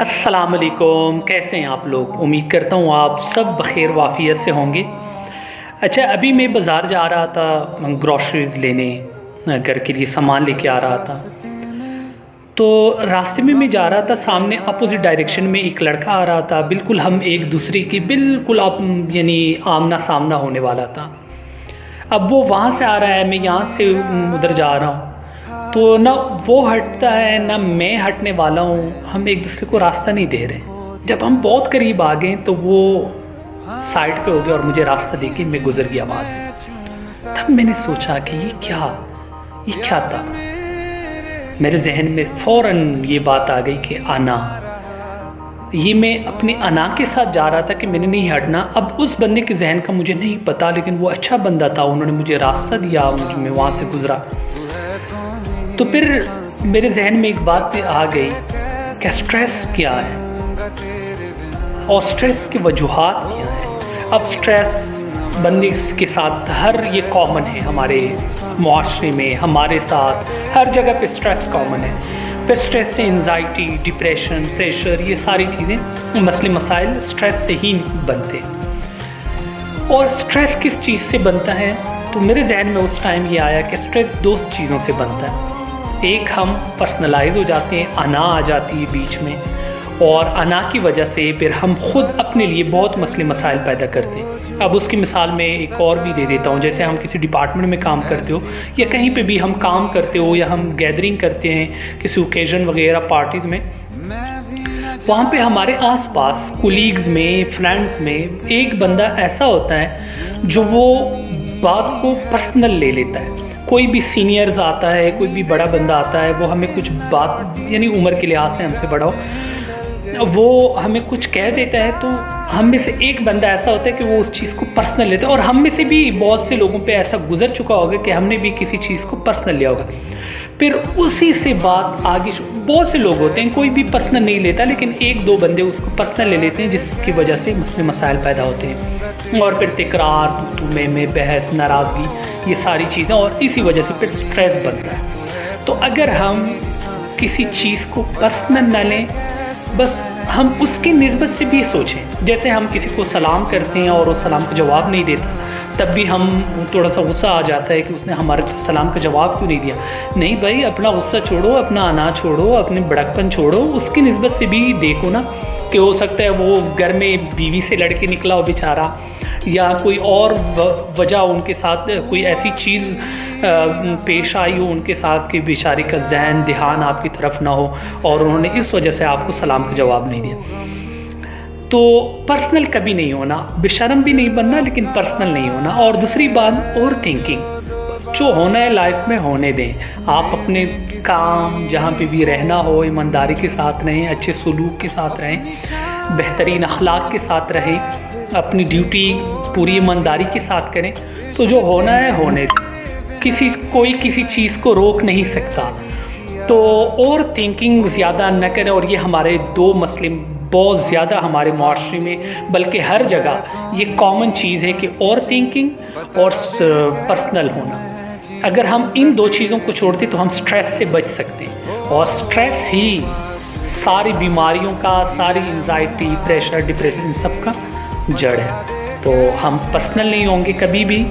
السلام علیکم، کیسے ہیں آپ لوگ؟ امید کرتا ہوں آپ سب بخیر وافیت سے ہوں گے۔ اچھا، ابھی میں بازار جا رہا تھا گروسریز لینے، گھر کے لیے سامان لے کے آ رہا تھا، تو راستے میں جا رہا تھا، سامنے اپوزٹ ڈائریکشن میں ایک لڑکا آ رہا تھا، بالکل ہم ایک دوسرے کی بالکل یعنی آمنا سامنا ہونے والا تھا۔ اب وہ وہاں سے آ رہا ہے، میں یہاں سے ادھر جا رہا ہوں، تو نہ وہ ہٹتا ہے نہ میں ہٹنے والا ہوں، ہم ایک دوسرے کو راستہ نہیں دے رہے۔ جب ہم بہت قریب آ گئے تو وہ سائڈ پہ ہو گیا اور مجھے راستہ دے کے میں گزر گیا وہاں سے۔ تب میں نے سوچا کہ یہ کیا تھا؟ میرے ذہن میں فوراً یہ بات آ گئی کہ آنا، یہ میں اپنی انا کے ساتھ جا رہا تھا کہ میں نے نہیں ہٹنا۔ اب اس بندے کے ذہن کا مجھے نہیں پتا، لیکن وہ اچھا بندہ تھا، انہوں نے مجھے راستہ دیا، میں وہاں سے گزرا۔ تو پھر میرے ذہن میں ایک بات آ گئی کہ سٹریس کیا ہے اور سٹریس کی وجوہات کیا ہیں۔ اب سٹریس بندے کے ساتھ یہ کامن ہے، ہمارے معاشرے میں، ہمارے ساتھ ہر جگہ پہ سٹریس کامن ہے۔ پھر سٹریس سے انزائٹی، ڈپریشن، پریشر، یہ ساری چیزیں مسئلے مسائل سٹریس سے ہی بنتے ہیں۔ اور سٹریس کس چیز سے بنتا ہے؟ تو میرے ذہن میں اس ٹائم یہ آیا کہ سٹریس دو چیزوں سے بنتا ہے۔ ایک، ہم پرسنلائز ہو جاتے ہیں، انا آ جاتی ہے بیچ میں، اور انا کی وجہ سے پھر ہم خود اپنے لیے بہت مسئلے مسائل پیدا کرتے ہیں۔ اب اس کی مثال میں ایک اور بھی دے دیتا ہوں، جیسے ہم کسی ڈپارٹمنٹ میں کام کرتے ہو یا کہیں پہ بھی ہم کام کرتے ہو یا ہم گیدرنگ کرتے ہیں کسی اوکیزن وغیرہ پارٹیز میں، وہاں پہ ہمارے آس پاس کولیگز میں، فرینڈز میں ایک بندہ ایسا ہوتا ہے جو وہ بات کو پرسنل لے لیتا ہے۔ کوئی بھی سینئرز آتا ہے، کوئی بھی بڑا بندہ آتا ہے، وہ ہمیں کچھ بات، یعنی عمر کے لحاظ سے ہم سے بڑا ہو، وہ ہمیں کچھ کہہ دیتا ہے، تو ہم میں سے ایک بندہ ایسا ہوتا ہے کہ وہ اس چیز کو پرسنل لیتا ہے، اور ہم میں سے بھی بہت سے لوگوں پہ ایسا گزر چکا ہوگا کہ ہم نے بھی کسی چیز کو پرسنل لیا ہوگا۔ پھر اسی سے بات آگے، بہت سے لوگ ہوتے ہیں کوئی بھی پرسنل نہیں لیتا، لیکن ایک دو بندے اس کو پرسنل لے لیتے ہیں، جس کی وجہ سے مسئلے مسائل پیدا ہوتے ہیں، اور پھر تکرار، تو میں بحث، ناراضگی، یہ ساری چیزیں، اور اسی وجہ سے پھر سٹریس بنتا ہے۔ تو اگر ہم کسی چیز کو پرسنل نہ لیں، بس ہم اس کی نسبت سے بھی سوچیں، جیسے ہم کسی کو سلام کرتے ہیں اور اس سلام کا جواب نہیں دیتا، تب بھی ہم تھوڑا سا غصہ آ جاتا ہے کہ اس نے ہمارے سلام کا جواب کیوں نہیں دیا۔ نہیں بھائی، اپنا غصہ چھوڑو، اپنا انا چھوڑو، اپنے بڑکپن چھوڑو، اس کی نسبت سے بھی دیکھو نا کہ ہو سکتا ہے وہ گھر میں بیوی سے لڑ کے نکلا ہو بیچارہ، یا کوئی اور وجہ ان کے ساتھ کوئی ایسی چیز پیش آئی ہو ان کے ساتھ کہ بیچاری کا ذہن دھیان آپ کی طرف نہ ہو، اور انہوں نے اس وجہ سے آپ کو سلام کا جواب نہیں دیا۔ تو پرسنل کبھی نہیں ہونا، بےشرم بھی نہیں بننا، لیکن پرسنل نہیں ہونا۔ اور دوسری بات، اوور تھنکنگ، جو ہونا ہے لائف میں ہونے دیں۔ آپ اپنے کام جہاں پہ بھی رہنا ہو، ایمانداری کے ساتھ رہیں، اچھے سلوک کے ساتھ رہیں، بہترین اخلاق کے ساتھ رہیں، اپنی ڈیوٹی پوری ایمانداری کے ساتھ کریں، تو جو ہونا ہے ہونے دیں۔ کوئی کسی چیز کو روک نہیں سکتا۔ تو اوور تھنکنگ زیادہ نہ کریں، اور یہ ہمارے دو مسئلے بہت زیادہ ہمارے معاشرے میں، بلکہ ہر جگہ یہ کامن چیز ہے کہ اوور تھنکنگ اور پرسنل ہونا۔ اگر ہم ان دو چیزوں کو چھوڑتے تو ہم سٹریس سے بچ سکتے ہیں، اور سٹریس ہی ساری بیماریوں کا، ساری انزائٹی، پریشر، ڈپریشن، ان سب کا جڑ ہے۔ تو ہم پرسنل نہیں ہوں گے کبھی بھی،